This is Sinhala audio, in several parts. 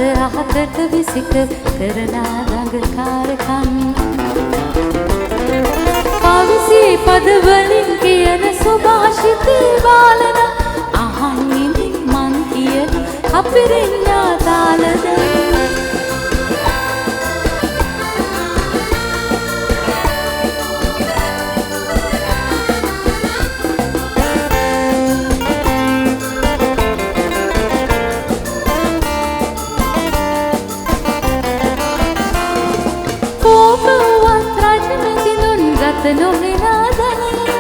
අහකට විසික කරන දඟකාරකම් කවිසි පදවලින් කියන සුභාෂිත බාලන අහන් ඉඳින් මං කියන අපිරින්නා තාලද නොහෙනාදනේ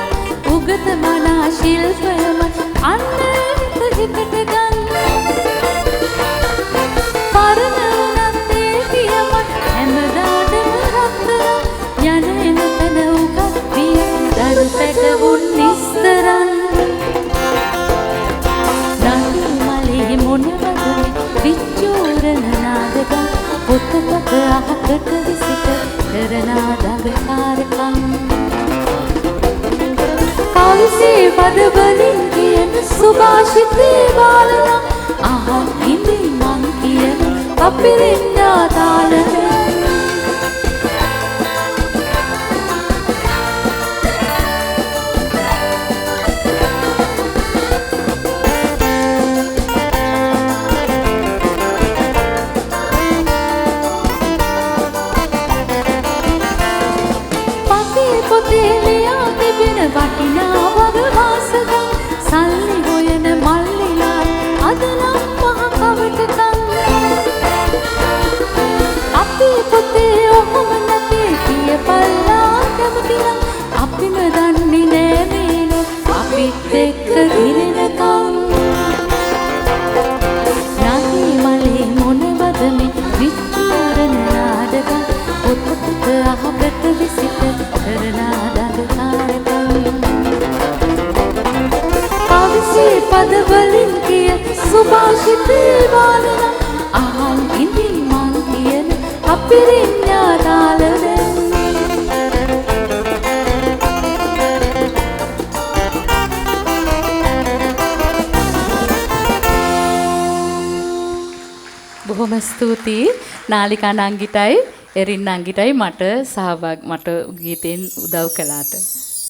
උගත මනා ශිල්පයම අන්නට හිතට ගන්න පරණවනත් ඒ කියම හැමදාටම රත්තරන් යන එන තැන උගත් විය දරු පැටවුන් නිස්තරන් නඩු මලේ මොනවද විච්චූරන නාදගම් පොතපත අහකට විසිට කරන දඟකාරකම් කවිසි පදවලින් කියන සුභාෂිත බාලන අහන් ඉඳින් මං කියන අපිරින්නා තාලද වටිනා වගවාසක සල්ලි හොයන මල්ලිලා අදනම් මහ කවටකම් අපේ පොතේ ඔහොම නැතේ කියපල්ලා කැමතිනම් අපිම දන්නේ නෑ මේලෝ අපිත් එක්ක ගිරෙනකම් නදී මලේ මොනවද මේ විච්චූරන නාඩගම් පොතපත අහකට විසිට කරන දඟකාරකම් පදවලින් කිය සුභාෂිත බාලන අහන් ඉඳින් මං කියන අපිරින්නා තාලද බොහොම ස්තුතියි නාලිකා නංගිටයි එරින් නංගිටයි මට ගීතෙන් උදව් කළාට